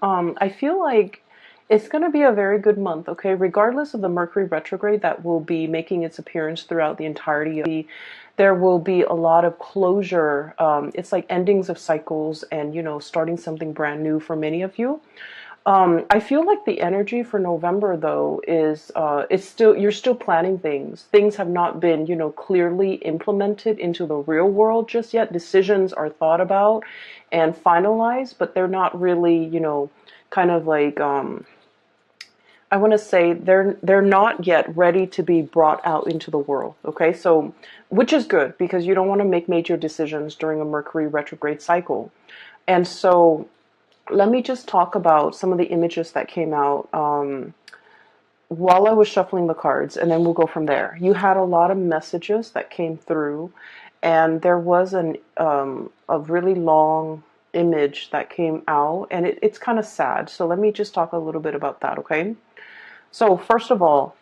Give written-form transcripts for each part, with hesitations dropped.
I feel like it's going to be a very good month, okay? Regardless of the Mercury retrograde that will be making its appearance throughout the entirety of there will be a lot of closure. It's like endings of cycles and, starting something brand new for many of you. I feel like the energy for November though is it's still you're still planning things. Things have not been, clearly implemented into the real world just yet. Decisions are thought about and finalized, but they're not really, kind of like I want to say they're not yet ready to be brought out into the world. Okay, so which is good because you don't want to make major decisions during a Mercury retrograde cycle, and so let me just talk about some of the images that came out while I was shuffling the cards, and then we'll go from there. You had a lot of messages that came through, and there was a really long image that came out, and it's kind of sad. So let me just talk a little bit about that, okay? So first of all,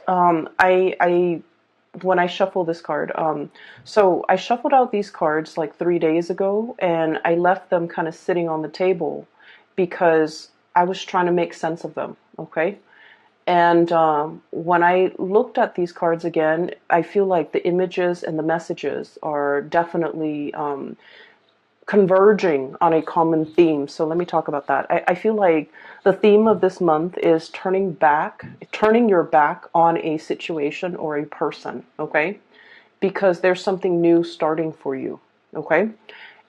I when I shuffle this card, so I shuffled out these cards like 3 days ago, and I left them kind of sitting on the table because I was trying to make sense of them, okay? And when I looked at these cards again, I feel like the images and the messages are definitely converging on a common theme. So let me talk about that. I feel like the theme of this month is turning your back on a situation or a person, okay? Because there's something new starting for you, okay?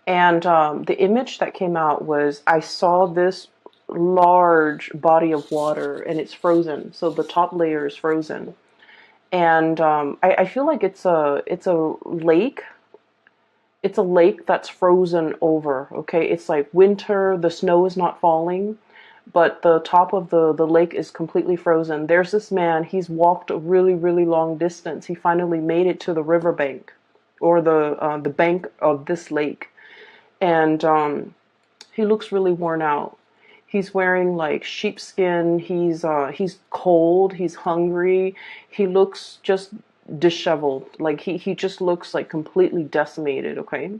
And the image that came out was I saw this large body of water and it's frozen. So the top layer is frozen. And I feel like it's a lake. It's a lake that's frozen over, okay? It's like winter, the snow is not falling, but the top of the lake is completely frozen. There's this man, he's walked a really, really long distance. He finally made it to the riverbank or the bank of this lake. And he looks really worn out. He's wearing like sheepskin. He's cold. He's hungry. He looks just disheveled. Like he just looks like completely decimated. Okay,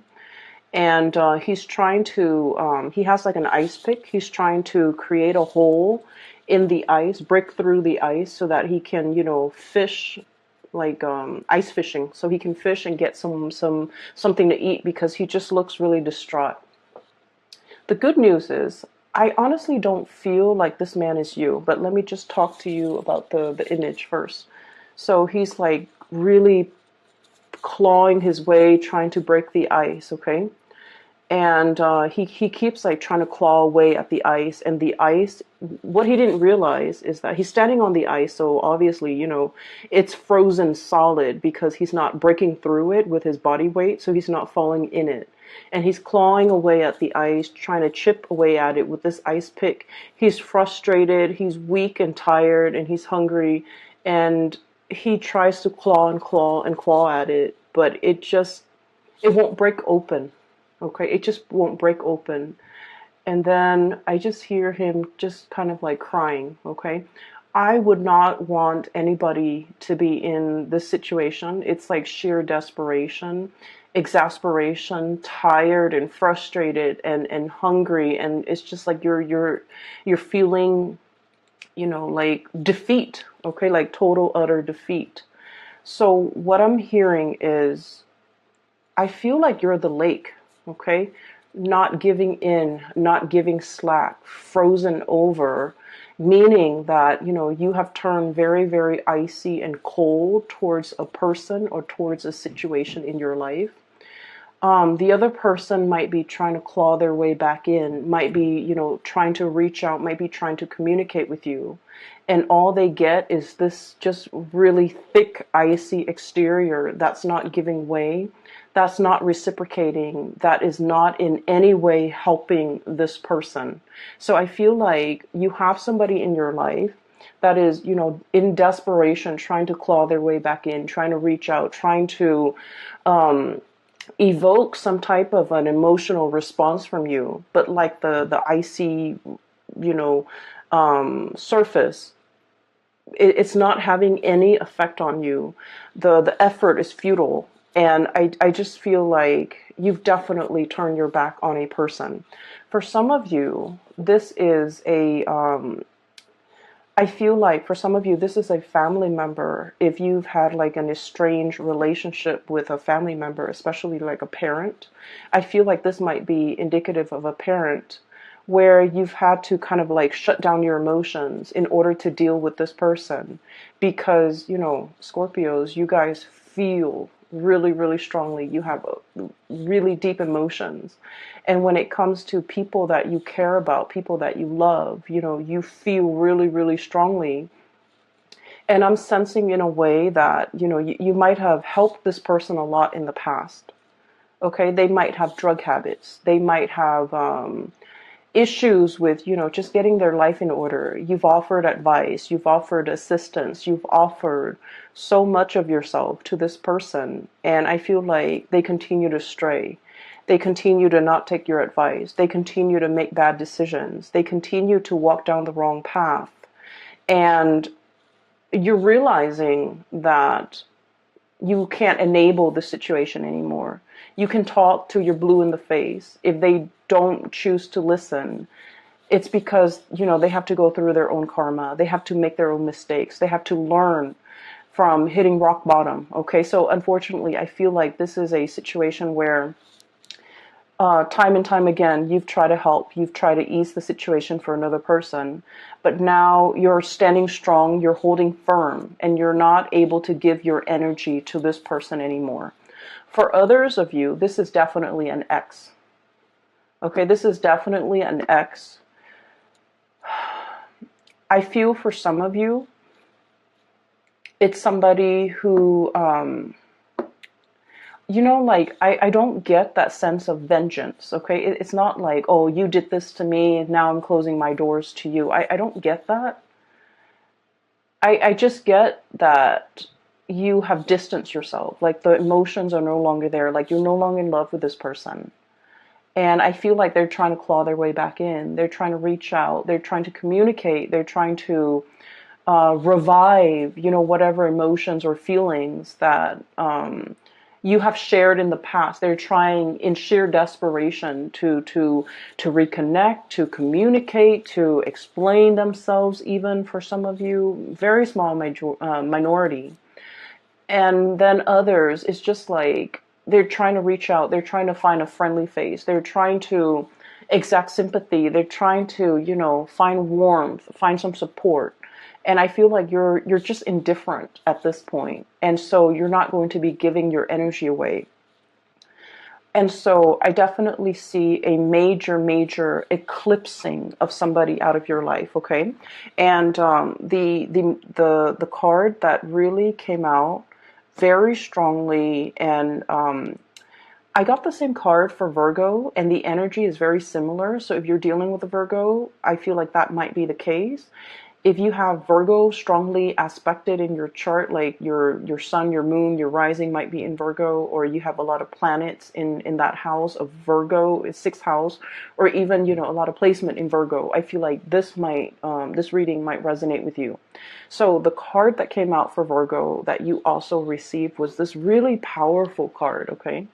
and he's trying to. He has like an ice pick. He's trying to create a hole in the ice, break through the ice, so that he can, fish like ice fishing, so he can fish and get something to eat because he just looks really distraught. The good news is, I honestly don't feel like this man is you, but let me just talk to you about the image first. So he's like really clawing his way, trying to break the ice, okay? And he keeps like trying to claw away at the ice, and the ice, what he didn't realize is that he's standing on the ice, so obviously, it's frozen solid because he's not breaking through it with his body weight, so he's not falling in it. And he's clawing away at the ice, trying to chip away at it with this ice pick. He's frustrated, he's weak and tired, and he's hungry, and he tries to claw and claw and claw at it, but it won't break open. Okay, it just won't break open. And then I just hear him just kind of like crying, okay? I would not want anybody to be in this situation. It's like sheer desperation, exasperation, tired and frustrated and hungry, and it's just like you're feeling, like defeat, okay? Like total utter defeat. So what I'm hearing is I feel like you're the lake, okay? Not giving in, not giving slack, frozen over, meaning that, you have turned very, very icy and cold towards a person or towards a situation in your life. The other person might be trying to claw their way back in, might be, trying to reach out, might be trying to communicate with you. And all they get is this just really thick, icy exterior that's not giving way, that's not reciprocating, that is not in any way helping this person. So I feel like you have somebody in your life that is, in desperation, trying to claw their way back in, trying to reach out, trying to evoke some type of an emotional response from you, but like the icy, surface, it's not having any effect on you. The effort is futile. And I just feel like you've definitely turned your back on a person. For some of you, this is I feel like for some of you, this is a family member. If you've had like an estranged relationship with a family member, especially like a parent, I feel like this might be indicative of a parent where you've had to kind of like shut down your emotions in order to deal with this person. Because, Scorpios, you guys feel really, really strongly. You have really deep emotions. And when it comes to people that you care about, people that you love, you feel really, really strongly. And I'm sensing in a way that, you might have helped this person a lot in the past. Okay. They might have drug habits. They might have, issues with, just getting their life in order. You've offered advice, you've offered assistance, you've offered so much of yourself to this person. And I feel like they continue to stray. They continue to not take your advice. They continue to make bad decisions. They continue to walk down the wrong path. And you're realizing that you can't enable the situation anymore. You can talk to your blue in the face. If they don't choose to listen, it's because, they have to go through their own karma. They have to make their own mistakes. They have to learn from hitting rock bottom. Okay, so unfortunately, I feel like this is a situation where time and time again, you've tried to help, you've tried to ease the situation for another person, but now you're standing strong, you're holding firm, and you're not able to give your energy to this person anymore. For others of you, this is definitely an ex. Okay, this is definitely an ex. I feel for some of you, it's somebody who, like, I don't get that sense of vengeance, okay? It's not like, oh, you did this to me, and now I'm closing my doors to you. I don't get that. I just get that you have distanced yourself. Like, the emotions are no longer there. Like, you're no longer in love with this person. And I feel like they're trying to claw their way back in. They're trying to reach out. They're trying to communicate. They're trying to revive, whatever emotions or feelings that you have shared in the past. They're trying in sheer desperation to reconnect, to communicate, to explain themselves. Even for some of you, very small minority, and then others, it's just like they're trying to reach out. They're trying to find a friendly face. They're trying to exact sympathy. They're trying to find warmth, find some support. And I feel like you're just indifferent at this point. And so you're not going to be giving your energy away. And so I definitely see a major, major eclipsing of somebody out of your life, okay? And the card that really came out very strongly, and I got the same card for Virgo, and the energy is very similar. So if you're dealing with a Virgo, I feel like that might be the case. If you have Virgo strongly aspected in your chart, like your sun, your moon, your rising might be in Virgo, or you have a lot of planets in that house of Virgo, sixth house, or even, a lot of placement in Virgo, I feel like this reading might resonate with you. So the card that came out for Virgo that you also received was this really powerful card, okay?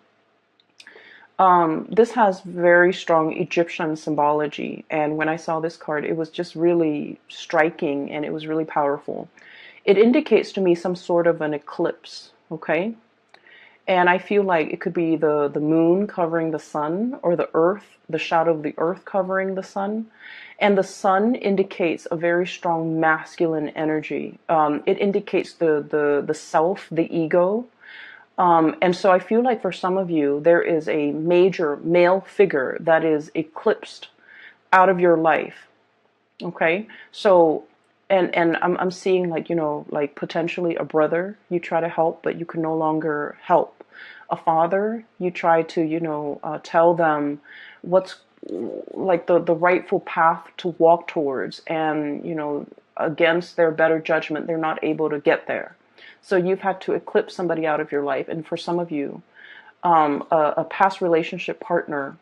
This has very strong Egyptian symbology, and when I saw this card, it was just really striking, and it was really powerful. It indicates to me some sort of an eclipse, okay? And I feel like it could be the moon covering the sun, or the earth, the shadow of the earth covering the sun. And the sun indicates a very strong masculine energy. It indicates the self, the ego. And so I feel like for some of you, there is a major male figure that is eclipsed out of your life. Okay. So, and I'm seeing like, like potentially a brother you try to help, but you can no longer help. A father, you try to, tell them what's like the rightful path to walk towards, and, against their better judgment, they're not able to get there. So you've had to eclipse somebody out of your life. And for some of you, a past relationship partner,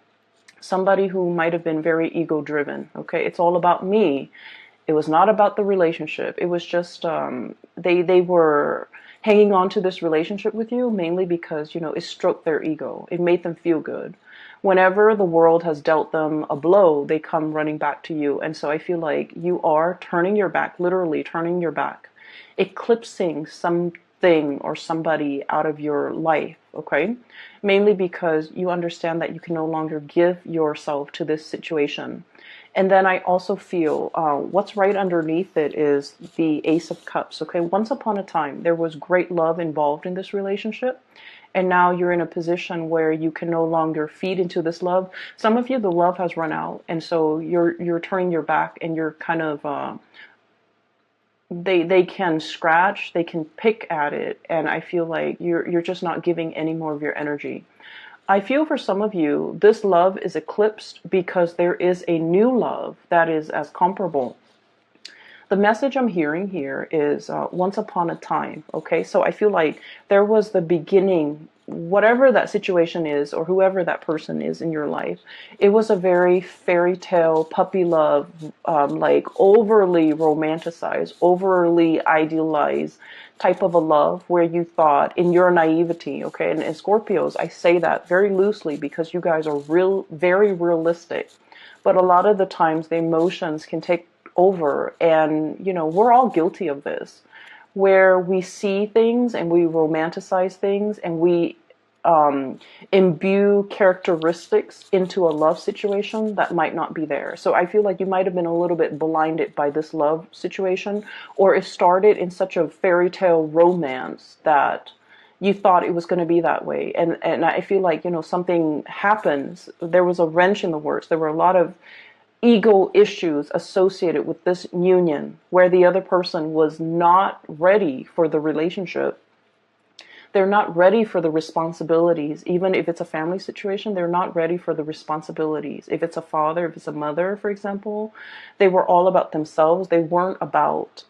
somebody who might have been very ego driven. Okay. It's all about me. It was not about the relationship. It was just, they were hanging on to this relationship with you mainly because, you know, it stroked their ego. It made them feel good. Whenever the world has dealt them a blow, they come running back to you. And so I feel like you are turning your back, literally turning your back, eclipsing something or somebody out of your life, okay? Mainly because you understand that you can no longer give yourself to this situation. And then I also feel what's right underneath it is the Ace of Cups. Okay, once upon a time, there was great love involved in this relationship. And now you're in a position where you can no longer feed into this love. Some of you, the love has run out. And so you're turning your back and you're kind of, they can scratch, they can pick at it. And I feel like you're just not giving any more of your energy. I feel for some of you, this love is eclipsed because there is a new love that is as comparable. The message I'm hearing here is once upon a time, okay? So I feel like there was the beginning, whatever that situation is or whoever that person is in your life, it was a very fairy tale, puppy love, like overly romanticized, overly idealized type of a love where you thought in your naivety, okay? And in Scorpios, I say that very loosely because you guys are very realistic. But a lot of the times the emotions can take over, and you know, we're all guilty of this, where we see things and we romanticize things and we imbue characteristics into a love situation that might not be there. So I feel like you might have been a little bit blinded by this love situation, or it started in such a fairy tale romance that you thought it was going to be that way. And I feel like, you know, something happens. There was a wrench in the works. There were a lot of ego issues associated with this union where the other person was not ready for the relationship. They're not ready for the responsibilities. Even if it's a family situation, they're not ready for the responsibilities. If it's a father, if it's a mother, for example, they were all about themselves. They weren't about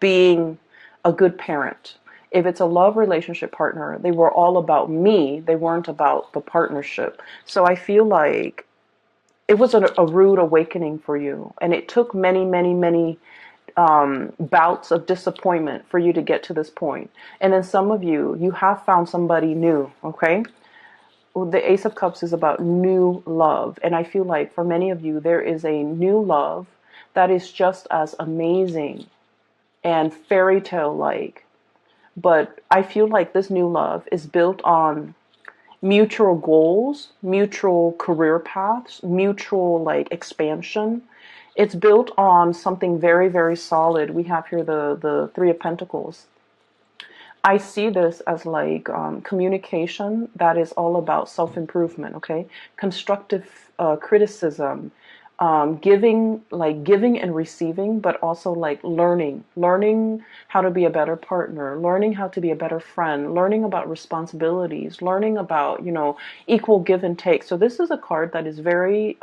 being a good parent. If it's a love relationship partner, they were all about me. They weren't about the partnership. So I feel like it was a rude awakening for you. And it took many bouts of disappointment for you to get to this point. And then some of you, you have found somebody new, okay? The Ace of Cups is about new love. And I feel like for many of you, there is a new love that is just as amazing and fairy tale-like. But I feel like this new love is built on mutual goals, mutual career paths, mutual like expansion. It's built on something very solid. We have here the Three of Pentacles. I see this as like communication that is all about self-improvement, okay? Constructive criticism, giving and receiving, but also like learning how to be a better partner, learning how to be a better friend, learning about responsibilities, learning about, you know, equal give and take. So this is a card that is very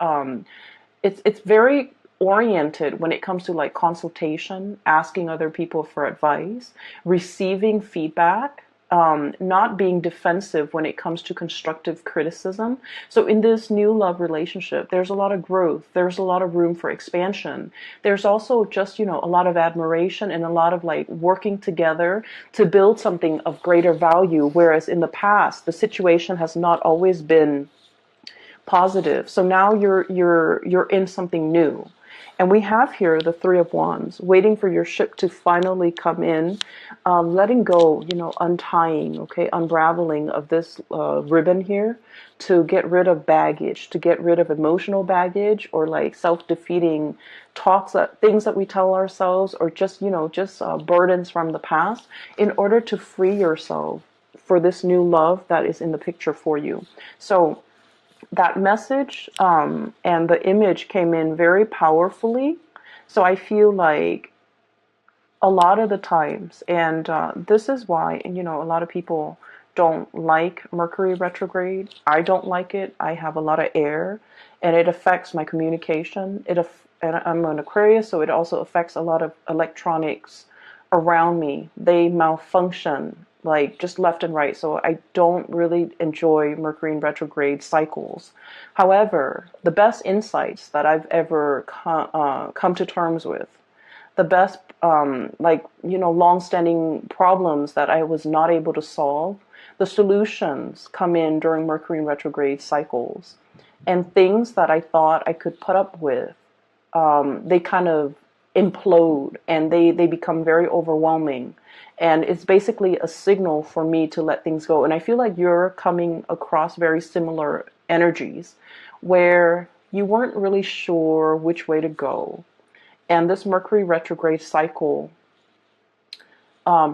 it's very oriented when it comes to like consultation, asking other people for advice, receiving feedback, not being defensive when it comes to constructive criticism. So in this new love relationship, there's a lot of growth. There's a lot of room for expansion. There's also just, you know, a lot of admiration and a lot of like working together to build something of greater value. Whereas in the past, the situation has not always been positive. So now you're in something new. And we have here the Three of Wands, waiting for your ship to finally come in, letting go, you know, untying, okay, unraveling of this ribbon here to get rid of baggage, to get rid of emotional baggage or like self-defeating talks, things that we tell ourselves, or just, you know, just burdens from the past in order to free yourself for this new love that is in the picture for you. So that message and the image came in very powerfully. So I feel like a lot of the times, and this is why, you know, a lot of people don't like Mercury retrograde. I don't like it. I have a lot of air, and it affects my communication. And I'm an Aquarius, so it also affects a lot of electronics around me. They malfunction like just left and right. So I don't really enjoy Mercury in retrograde cycles. However, the best insights that I've ever come to terms with the best, like, long-standing problems that I was not able to solve, the solutions come in during Mercury in retrograde cycles. And things that I thought I could put up with, they kind of implode, and they become very overwhelming. And it's basically a signal for me to let things go. And I feel like you're coming across very similar energies where you weren't really sure which way to go. And this Mercury retrograde cycle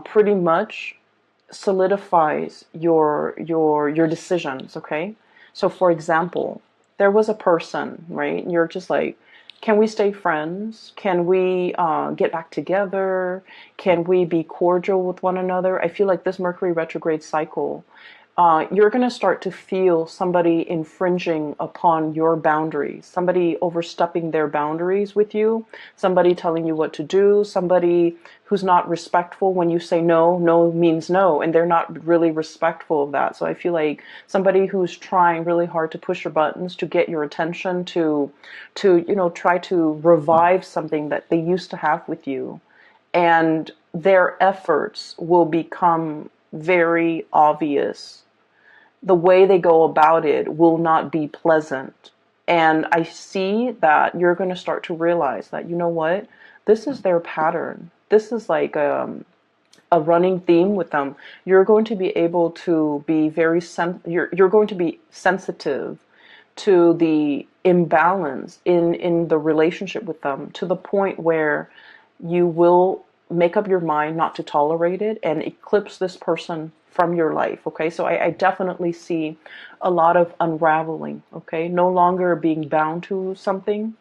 pretty much solidifies your decisions. Okay, so for example, there was a person, right? You're just like, can we stay friends? Can we get back together? Can we be cordial with one another? I feel like this Mercury retrograde cycle, you're going to start to feel somebody infringing upon your boundaries, somebody overstepping their boundaries with you, somebody telling you what to do, somebody who's not respectful when you say no. No means no, and they're not really respectful of that. So I feel like somebody who's trying really hard to push your buttons, to get your attention, to try to revive something that they used to have with you, and their efforts will become very obvious. The way they go about it will not be pleasant. And I see that you're going to start to realize that, you know what, this is their pattern. This is like a running theme with them. You're going to be able to be you're going to be sensitive to the imbalance in the relationship with them, to the point where you will make up your mind not to tolerate it and eclipse this person from your life. Okay, so I definitely see a lot of unraveling. Okay, no longer being bound to something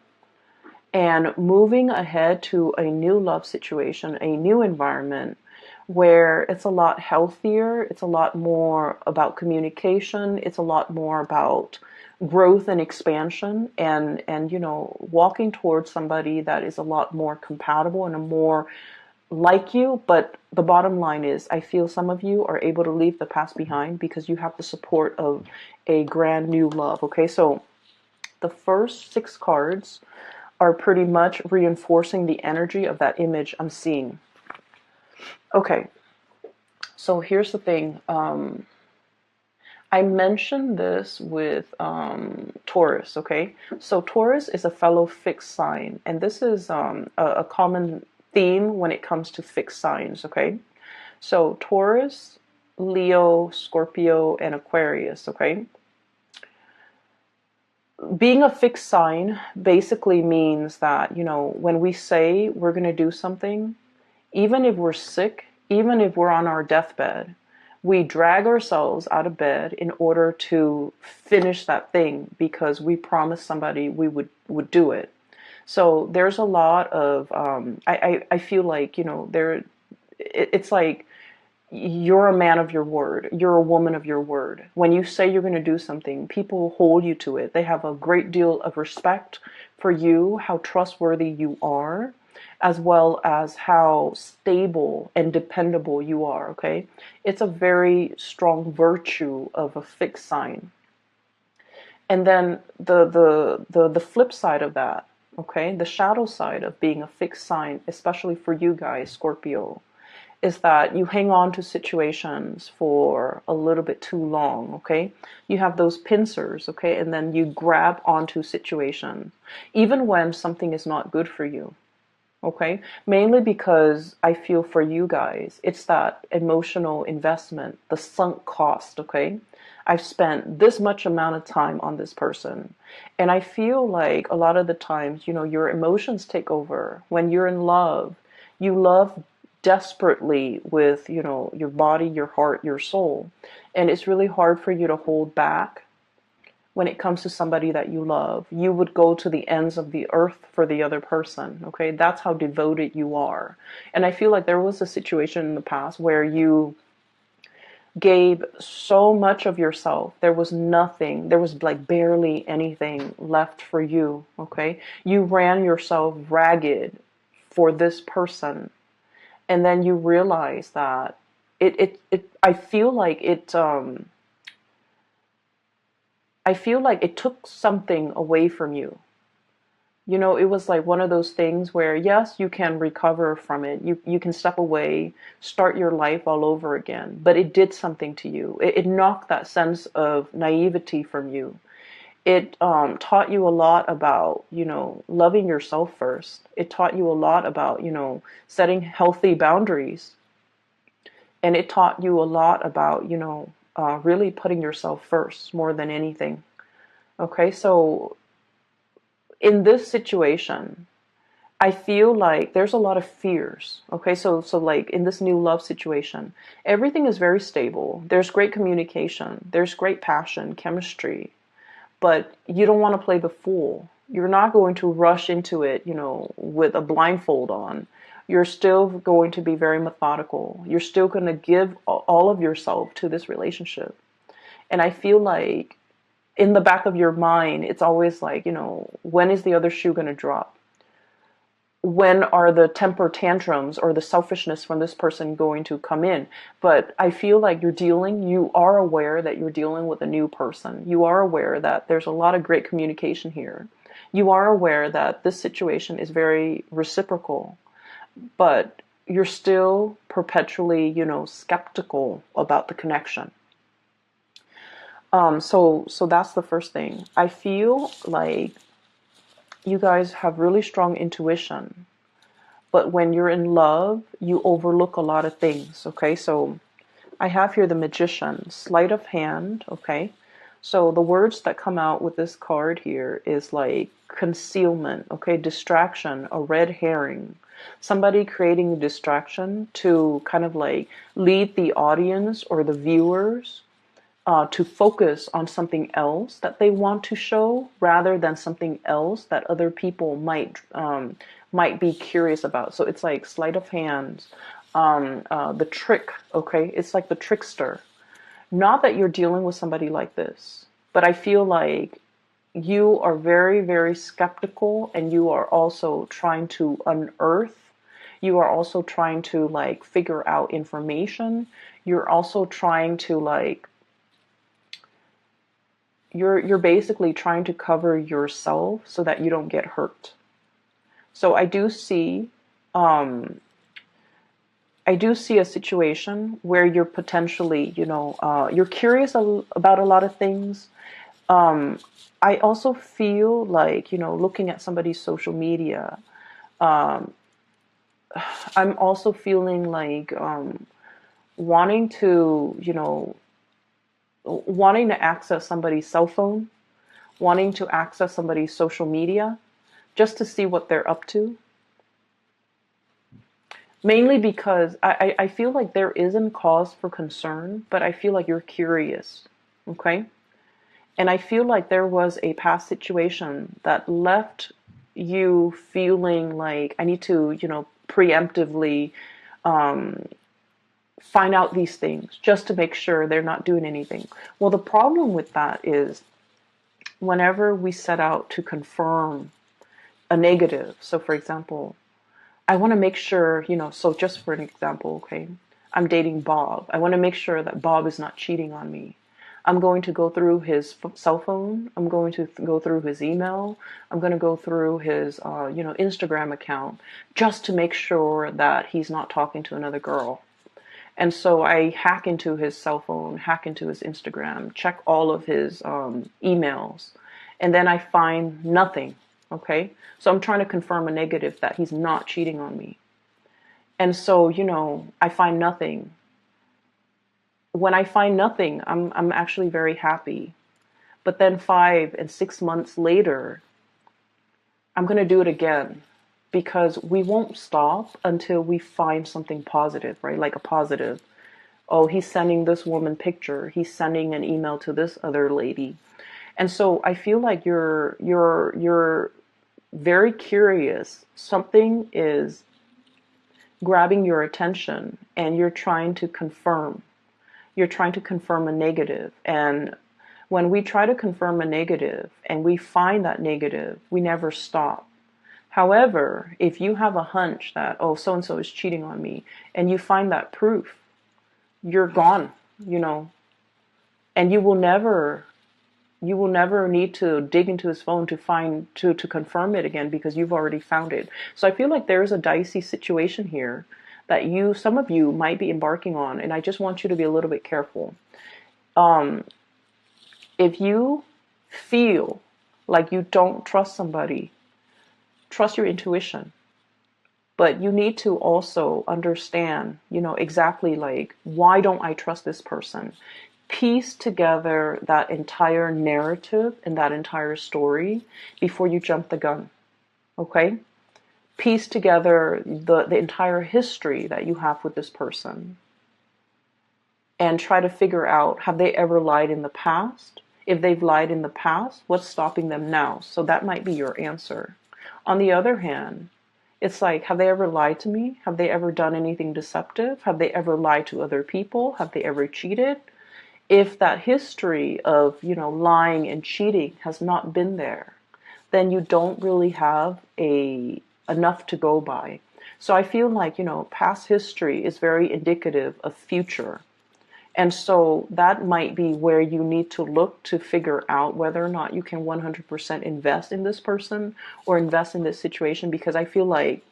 and moving ahead to a new love situation, a new environment where it's a lot healthier, it's a lot more about communication, it's a lot more about growth and expansion, and walking towards somebody that is a lot more compatible and a more like you. But the bottom line is, I feel some of you are able to leave the past behind because you have the support of a grand new love. Okay, so the first 6 cards are pretty much reinforcing the energy of that image I'm seeing. Okay, so here's the thing. I mentioned this with Taurus, okay? So Taurus is a fellow fixed sign, and this is a common theme when it comes to fixed signs, okay? So Taurus, Leo, Scorpio, and Aquarius, okay? Being a fixed sign basically means that, when we say we're going to do something, even if we're sick, even if we're on our deathbed, we drag ourselves out of bed in order to finish that thing because we promised somebody we would do it. So there's a lot of, I feel like, it's like you're a man of your word. You're a woman of your word. When you say you're going to do something, people hold you to it. They have a great deal of respect for you, how trustworthy you are, as well as how stable and dependable you are, okay? It's a very strong virtue of a fixed sign. And then the flip side of that, okay, the shadow side of being a fixed sign, especially for you guys, Scorpio, is that you hang on to situations for a little bit too long, okay? You have those pincers, okay? And then you grab onto situations, even when something is not good for you. Okay, mainly because I feel for you guys, it's that emotional investment, the sunk cost. Okay, I've spent this much amount of time on this person, and I feel like a lot of the times, your emotions take over. When you're in love, you love desperately with, your body, your heart, your soul, and it's really hard for you to hold back. When it comes to somebody that you love, you would go to the ends of the earth for the other person. Okay, that's how devoted you are. And I feel like there was a situation in the past where you gave so much of yourself. There was nothing, there was like barely anything left for you. Okay, you ran yourself ragged for this person, and then you realize that I feel like it took something away from you. You know, it was like one of those things where, yes, you can recover from it. You can step away, start your life all over again. But it did something to you. It knocked that sense of naivety from you. It taught you a lot about, you know, loving yourself first. It taught you a lot about, you know, setting healthy boundaries. And it taught you a lot about, you know, really putting yourself first more than anything. Okay, so in this situation, I feel like there's a lot of fears. Okay, so like in this new love situation, everything is very stable. There's great communication. There's great passion, chemistry, but you don't want to play the fool. You're not going to rush into it, you know, with a blindfold on. You're still going to be very methodical. You're still going to give all of yourself to this relationship. And I feel like in the back of your mind, it's always like, you know, when is the other shoe going to drop? When are the temper tantrums or the selfishness from this person going to come in? But I feel like you are aware that you're dealing with a new person. You are aware that there's a lot of great communication here. You are aware that this situation is very reciprocal, but you're still perpetually, you know, skeptical about the connection. So that's the first thing. I feel like you guys have really strong intuition, but when you're in love, you overlook a lot of things. Okay, so I have here the Magician, sleight of hand. Okay, so the words that come out with this card here is like concealment. Okay, distraction, a red herring, somebody creating a distraction to kind of like lead the audience or the viewers to focus on something else that they want to show rather than something else that other people might be curious about. So it's like sleight of hand, the trick. Okay, it's like the trickster. Not that you're dealing with somebody like this, but I feel like you are very, very skeptical, and you are also trying to unearth. You are also trying to like figure out information. You're also trying to like you're basically trying to cover yourself so that you don't get hurt. So I do see a situation where you're potentially, you know, you're curious about a lot of things. I also feel like, you know, looking at somebody's social media, I'm also feeling like wanting to, you know, wanting to access somebody's cell phone, wanting to access somebody's social media just to see what they're up to. Mainly because I feel like there isn't cause for concern, but I feel like you're curious. Okay? And I feel like there was a past situation that left you feeling like I need to, you know, preemptively find out these things just to make sure they're not doing anything. Well, the problem with that is whenever we set out to confirm a negative, so for example, I want to make sure, you know, so just for an example, okay, I'm dating Bob. I want to make sure that Bob is not cheating on me. I'm going to go through his cell phone. I'm going to go through his email. I'm going to go through his, you know, Instagram account just to make sure that he's not talking to another girl. And so I hack into his cell phone, hack into his Instagram, check all of his emails, and then I find nothing. Okay, so I'm trying to confirm a negative that he's not cheating on me. And so, you know, I find nothing. When I find nothing, I'm actually very happy. But then 5 and 6 months later, I'm going to do it again because we won't stop until we find something positive, right? Like a positive. Oh, he's sending this woman picture. He's sending an email to this other lady. And so I feel like you're very curious. Something is grabbing your attention and you're trying to confirm. You're trying to confirm a negative. And when we try to confirm a negative and we find that negative, we never stop. However, if you have a hunch that, oh, so-and-so is cheating on me, and you find that proof, you're gone, you know, and you will never You will never need to dig into his phone to find to confirm it again because you've already found it. So I feel like there is a dicey situation here that some of you might be embarking on, and I just want you to be a little bit careful. If you feel like you don't trust somebody, trust your intuition. But you need to also understand, exactly like, why don't I trust this person? Piece together that entire narrative and that entire story before you jump the gun. Okay? Piece together the entire history that you have with this person. And try to figure out, have they ever lied in the past? If they've lied in the past, what's stopping them now? So that might be your answer. On the other hand, it's like, have they ever lied to me? Have they ever done anything deceptive? Have they ever lied to other people? Have they ever cheated? If that history of, lying and cheating has not been there, then you don't really have enough to go by. So I feel like, past history is very indicative of future. And so that might be where you need to look to figure out whether or not you can 100% invest in this person or invest in this situation, because I feel like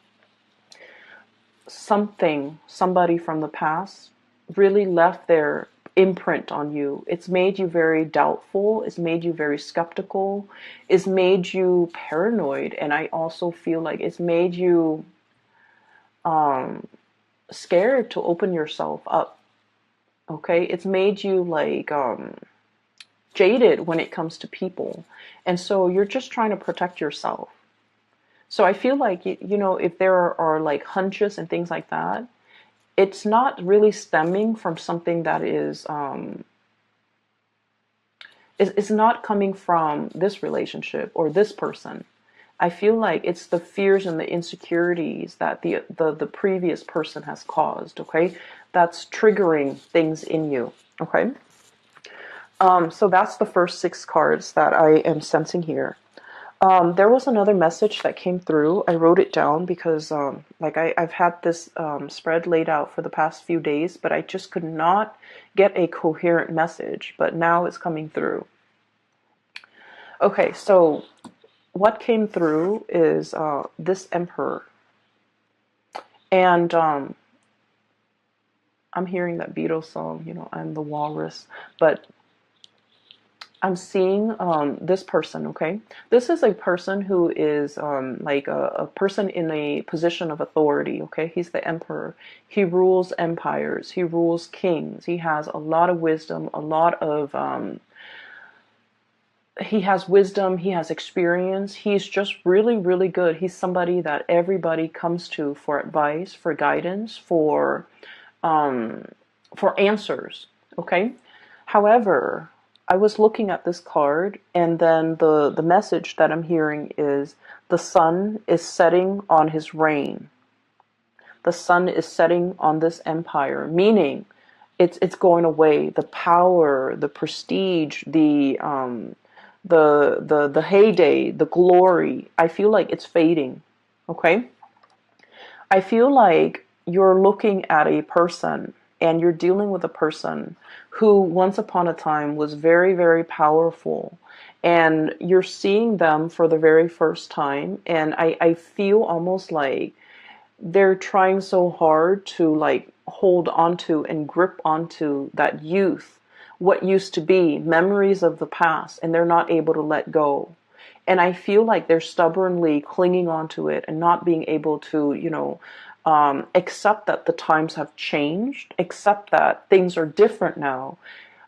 somebody from the past really left their imprint on you. It's made you very doubtful. It's made you very skeptical. It's made you paranoid. And I also feel like it's made you scared to open yourself up. Okay, it's made you like jaded when it comes to people. And so you're just trying to protect yourself. So I feel like, if there are like hunches and things like that, it's not really stemming from something that is, it's not coming from this relationship or this person. I feel like it's the fears and the insecurities that the previous person has caused, okay? That's triggering things in you, okay? So that's the first 6 cards that I am sensing here. There was another message that came through. I wrote it down because I've had this spread laid out for the past few days, but I just could not get a coherent message, but now it's coming through. Okay, so what came through is this Emperor. And I'm hearing that Beatles song, I'm the walrus, but I'm seeing this person, okay? This is a person who is like a person in a position of authority, okay? He's the emperor. He rules empires. He rules kings. He has a lot of wisdom, he has wisdom, he has experience. He's just really, really good. He's somebody that everybody comes to for advice, for guidance, for answers, okay? However, I was looking at this card, and then the message that I'm hearing is the sun is setting on his reign. The sun is setting on this empire, meaning it's going away. The power, the prestige, the heyday, the glory, I feel like it's fading, okay? I feel like you're looking at a person and you're dealing with a person who once upon a time was very, very powerful, and you're seeing them for the very first time, and I feel almost like they're trying so hard to like hold onto and grip onto that youth, what used to be, memories of the past, and they're not able to let go. And I feel like they're stubbornly clinging onto it and not being able to, accept that the times have changed, accept that things are different now.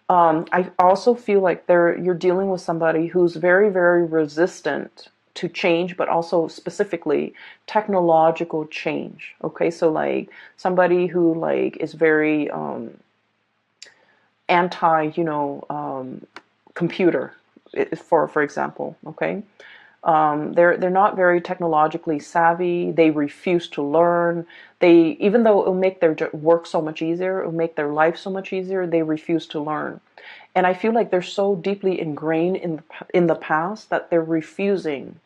I also feel like you're dealing with somebody who's very, very resistant to change, but also specifically technological change. Okay, so like somebody who like is very anti, computer, for example. Okay. They're not very technologically savvy. They refuse to learn. Even though it will make their work so much easier, it will make their life so much easier, they refuse to learn. And I feel like they're so deeply ingrained in the past that they're refusing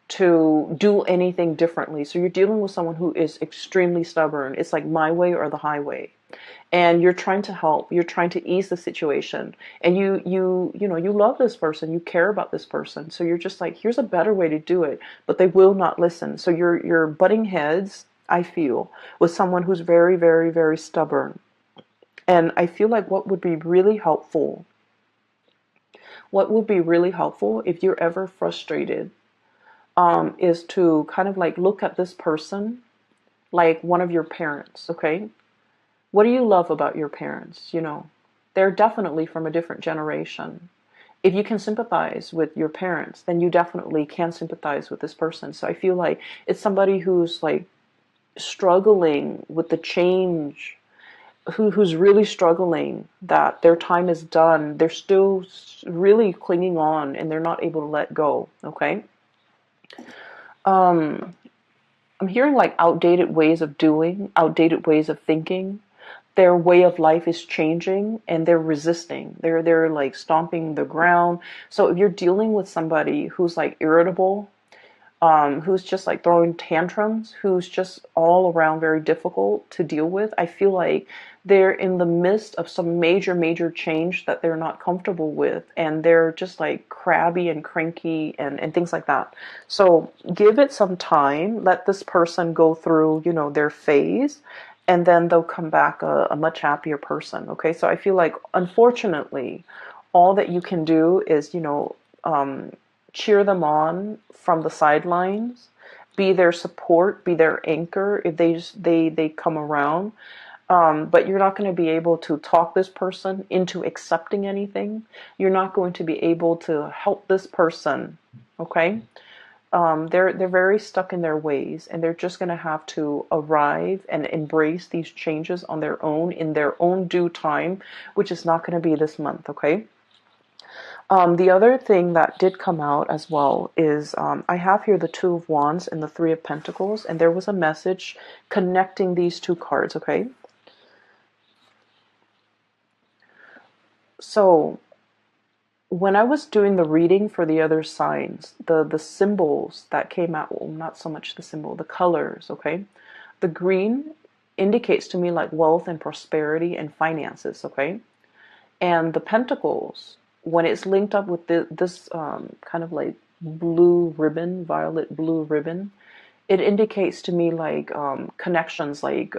to do anything differently. So you're dealing with someone who is extremely stubborn. It's like my way or the highway. and you're trying to help, you're trying to ease the situation, and you love this person, you care about this person, so you're just like, here's a better way to do it, but they will not listen. So you're butting heads, I feel, with someone who's very, very, very stubborn. And I feel like what would be really helpful if you're ever frustrated, is to kind of like look at this person like one of your parents, okay? What do you love about your parents? They're definitely from a different generation. If you can sympathize with your parents, then you definitely can sympathize with this person. So I feel like it's somebody who's like struggling with the change, who's really struggling that their time is done. They're still really clinging on and they're not able to let go, okay? Um, I'm hearing like outdated ways of doing, outdated ways of thinking. Their way of life is changing and they're resisting. They're like stomping the ground. So if you're dealing with somebody who's like irritable, who's just like throwing tantrums, who's just all around very difficult to deal with, I feel like they're in the midst of some major, major change that they're not comfortable with, and they're just like crabby and cranky and things like that. So give it some time, let this person go through, their phase, and then they'll come back a much happier person. Okay, so I feel like, unfortunately, all that you can do is, cheer them on from the sidelines, be their support, be their anchor if they come around. But you're not going to be able to talk this person into accepting anything. You're not going to be able to help this person. Okay, they're very stuck in their ways, and they're just going to have to arrive and embrace these changes on their own in their own due time, which is not going to be this month. Okay. The other thing that did come out as well is, I have here the Two of Wands and the Three of Pentacles, and there was a message connecting these two cards, okay? So when I was doing the reading for the other signs, the symbols that came out, well, not so much the symbol, the colors, okay? The green indicates to me like wealth and prosperity and finances, okay? And the Pentacles, when it's linked up with this kind of like blue ribbon, violet blue ribbon, it indicates to me like connections, like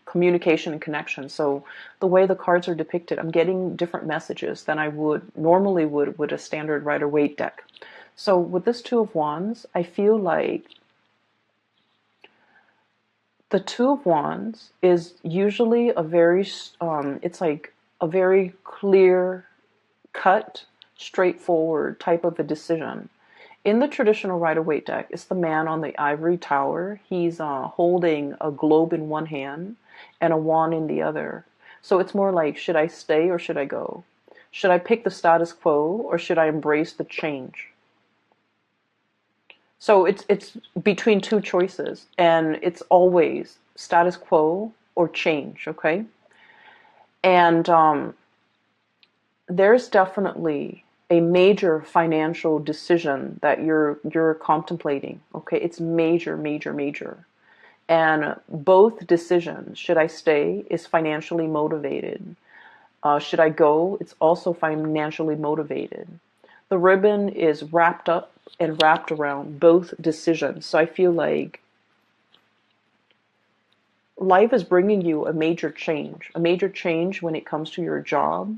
communication and connection. So the way the cards are depicted, I'm getting different messages than I would normally would with a standard Rider-Waite deck. So with this Two of Wands, I feel like the Two of Wands is usually a very, it's like a very clear cut, straightforward type of a decision. In the traditional Rider-Waite deck, it's the man on the ivory tower. He's holding a globe in one hand and a wand in the other. So it's more like, should I stay or should I go? Should I pick the status quo or should I embrace the change? So it's between two choices, and it's always status quo or change, okay? And there's definitely a major financial decision that you're contemplating. Okay, it's major, major, major. And both decisions, should I stay, is financially motivated. Should I go, it's also financially motivated. The ribbon is wrapped up and wrapped around both decisions. So I feel like life is bringing you a major change when it comes to your job,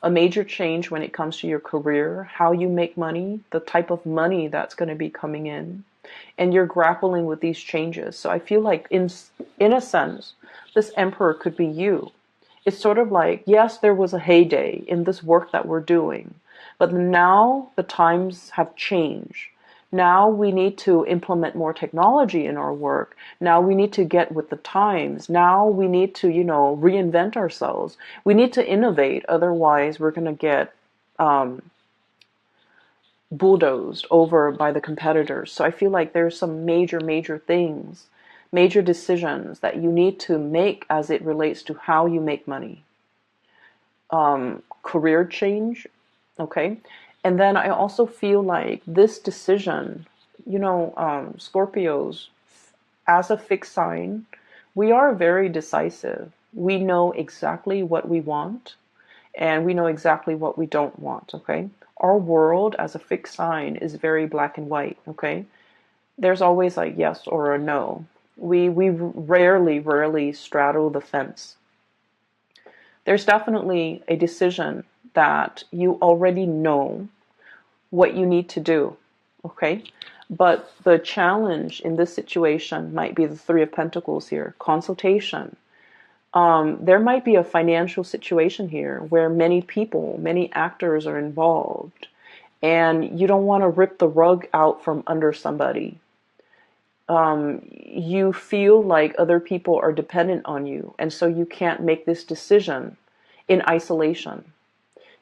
a major change when it comes to your career, how you make money, the type of money that's going to be coming in, and you're grappling with these changes. So I feel like in a sense, this Emperor could be you. It's sort of like, yes, there was a heyday in this work that we're doing, but now the times have changed. Now we need to implement more technology in our work. Now we need to get with the times. Now we need to, reinvent ourselves. We need to innovate. Otherwise, we're going to get bulldozed over by the competitors. So I feel like there's some major, major things, major decisions that you need to make as it relates to how you make money. Career change, okay? And then I also feel like this decision, Scorpios, as a fixed sign, we are very decisive. We know exactly what we want, and we know exactly what we don't want, okay? Our world as a fixed sign is very black and white, okay? There's always a yes or a no. We rarely straddle the fence. There's definitely a decision that you already know what you need to do, okay? But the challenge in this situation might be the Three of Pentacles here, consultation. There might be a financial situation here where many people, many actors are involved, and you don't want to rip the rug out from under somebody. You feel like other people are dependent on you, and so you can't make this decision in isolation.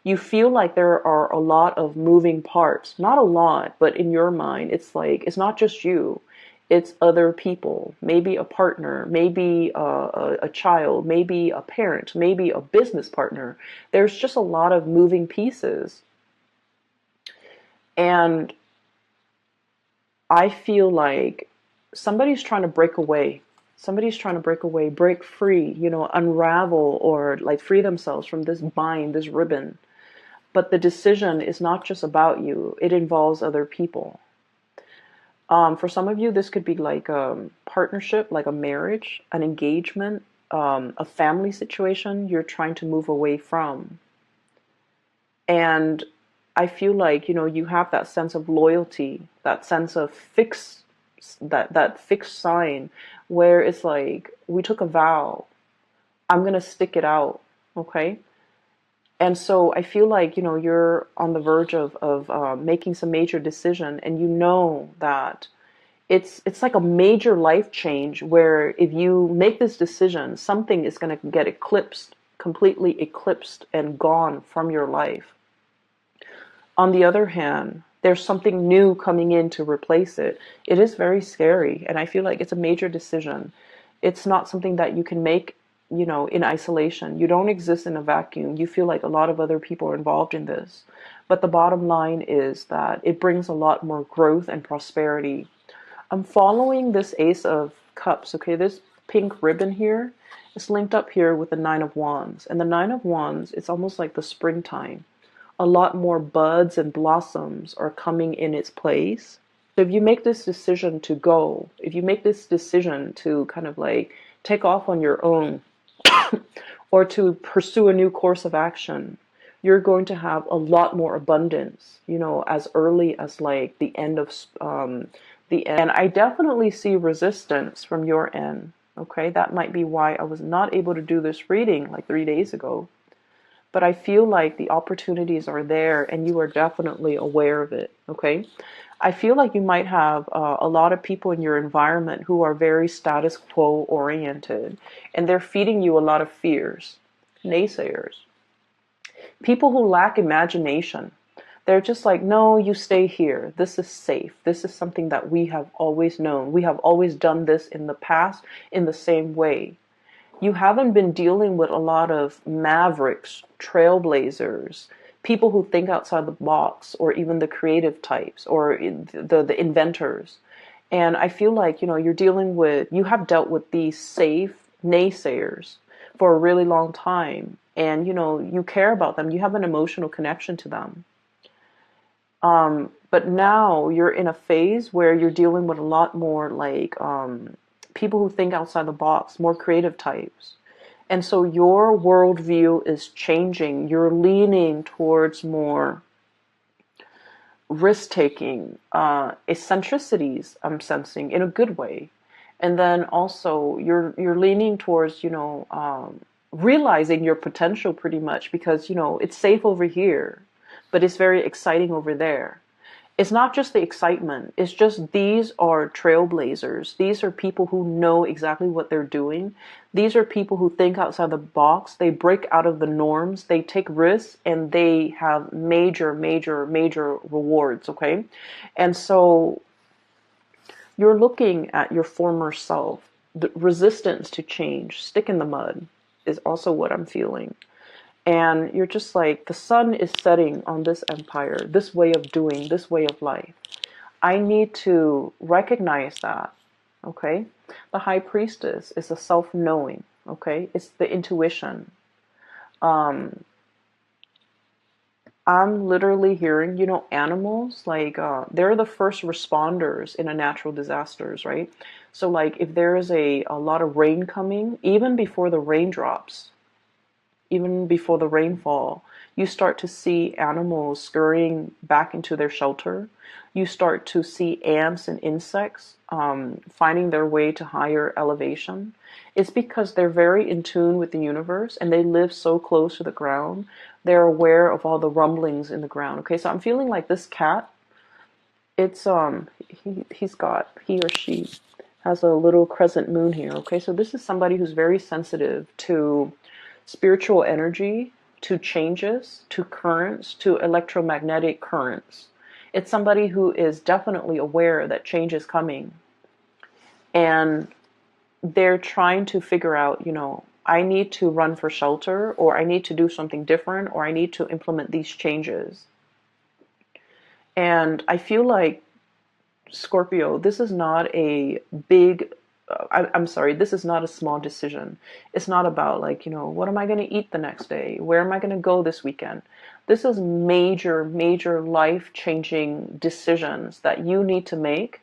You feel like there are a lot of moving parts. Not a lot, but in your mind, it's like, it's not just you. It's other people, maybe a partner, maybe a child, maybe a parent, maybe a business partner. There's just a lot of moving pieces. And I feel like somebody's trying to break away. Somebody's trying to break away, break free, unravel, or like free themselves from this bind, this ribbon. But the decision is not just about you. It involves other people. For some of you, this could be like a partnership, like a marriage, an engagement, a family situation you're trying to move away from. And I feel like, you have that sense of loyalty, that sense of that fixed sign where it's like, we took a vow. I'm going to stick it out. Okay. And so I feel like, you're on the verge of making some major decision, and you know that it's like a major life change where if you make this decision, something is going to get eclipsed, completely eclipsed and gone from your life. On the other hand, there's something new coming in to replace it. It is very scary, and I feel like it's a major decision. It's not something that you can make, in isolation. You don't exist in a vacuum. You feel like a lot of other people are involved in this. But the bottom line is that it brings a lot more growth and prosperity. I'm following this Ace of Cups, okay? This pink ribbon here is linked up here with the Nine of Wands. And the Nine of Wands, it's almost like the springtime. A lot more buds and blossoms are coming in its place. So if you make this decision to go, if you make this decision to kind of like take off on your own, or to pursue a new course of action, you're going to have a lot more abundance, as early as like the end of the end. And I definitely see resistance from your end. Okay, that might be why I was not able to do this reading like 3 days ago. But I feel like the opportunities are there, and you are definitely aware of it. Okay, I feel like you might have a lot of people in your environment who are very status quo oriented, and they're feeding you a lot of fears, naysayers, people who lack imagination. They're just like, no, you stay here. This is safe. This is something that we have always known. We have always done this in the past in the same way. You haven't been dealing with a lot of mavericks, trailblazers, people who think outside the box, or even the creative types, or the inventors. And I feel like, you have dealt with these safe naysayers for a really long time. And, you care about them. You have an emotional connection to them. But now you're in a phase where you're dealing with a lot more like people who think outside the box, more creative types. And so your worldview is changing. You're leaning towards more risk-taking, eccentricities, I'm sensing, in a good way. And then also you're leaning towards, realizing your potential pretty much, because, it's safe over here, but it's very exciting over there. It's not just the excitement. It's just these are trailblazers. These are people who know exactly what they're doing. These are people who think outside the box. They break out of the norms. They take risks, and they have major, major, major rewards, okay? And so you're looking at your former self. The resistance to change, stick in the mud, is also what I'm feeling. And you're just like, the sun is setting on this empire, this way of doing, this way of life. I need to recognize that, okay? The High Priestess is a self-knowing, okay? It's the intuition. Um, I'm literally hearing, you know, animals, like, they're the first responders in a natural disasters, right? So, like, if there is a lot of rain coming, even before the raindrops, even before the rainfall, you start to see animals scurrying back into their shelter. You start to see ants and insects finding their way to higher elevation. It's because they're very in tune with the universe and they live so close to the ground. They're aware of all the rumblings in the ground. Okay, so I'm feeling like this cat, it's he or she has a little crescent moon here. Okay, so this is somebody who's very sensitive to spiritual energy, to changes, to currents, to electromagnetic currents. It's somebody who is definitely aware that change is coming, and they're trying to figure out, you know, I need to run for shelter, or I need to do something different, or I need to implement these changes. And I feel like, Scorpio, this is not a big, I'm sorry, this is not a small decision. It's not about, like, you know, what am I going to eat the next day? Where am I going to go this weekend? This is major, major life-changing decisions that you need to make.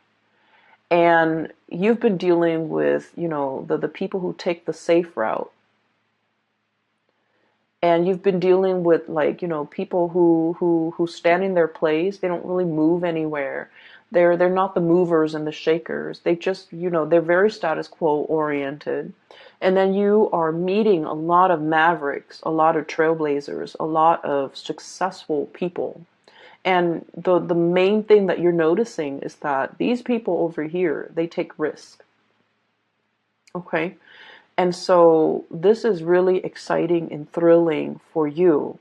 And you've been dealing with, you know, the people who take the safe route. And you've been dealing with, like, you know, people who stand in their place. They don't really move anywhere. They're not the movers and the shakers. They just, you know, they're very status quo oriented. And then you are meeting a lot of mavericks, a lot of trailblazers, a lot of successful people. And the main thing that you're noticing is that these people over here, they take risk. Okay? And so this is really exciting and thrilling for you.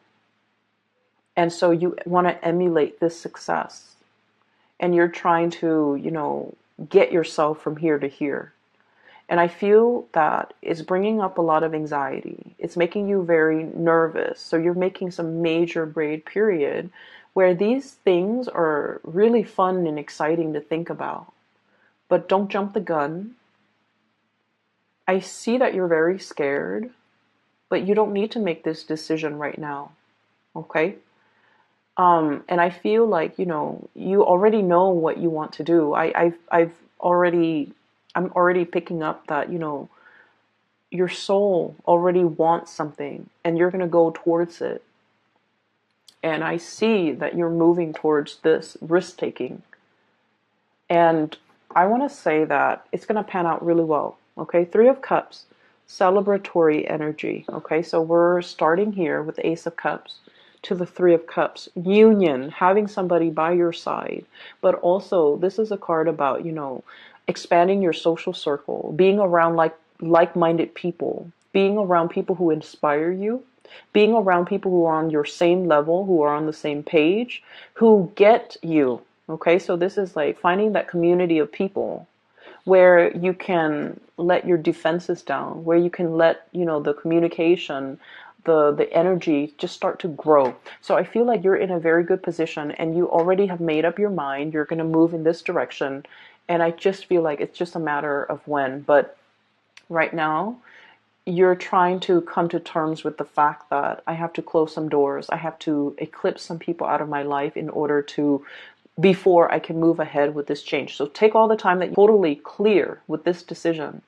And so you want to emulate this success. And you're trying to, you know, get yourself from here to here. And I feel that it's bringing up a lot of anxiety. It's making you very nervous. So you're making some major braid period where these things are really fun and exciting to think about. But don't jump the gun. I see that you're very scared, but you don't need to make this decision right now. Okay? And I feel like, you know, you already know what you want to do. I'm already picking up that, you know, your soul already wants something and you're going to go towards it. And I see that you're moving towards this risk taking. And I want to say that it's going to pan out really well. Okay, Three of Cups, celebratory energy. Okay, so we're starting here with the Ace of Cups to the Three of Cups. Union, having somebody by your side. But also, this is a card about, you know, expanding your social circle, being around like-minded people, being around people who inspire you, being around people who are on your same level, who are on the same page, who get you. Okay, so this is like finding that community of people where you can let your defenses down, where you can let, you know, the communication, the energy just start to grow. So I feel like you're in a very good position and you already have made up your mind. You're going to move in this direction. And I just feel like it's just a matter of when. But right now, you're trying to come to terms with the fact that I have to close some doors. I have to eclipse some people out of my life in order to, before I can move ahead with this change. So take all the time that you're totally clear with this decision.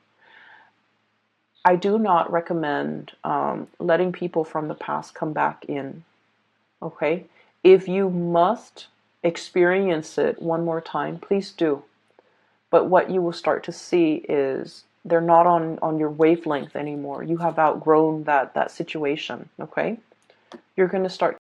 I do not recommend letting people from the past come back in. Okay? If you must experience it one more time, please do. But what you will start to see is they're not on your wavelength anymore. You have outgrown that situation. Okay? You're going to start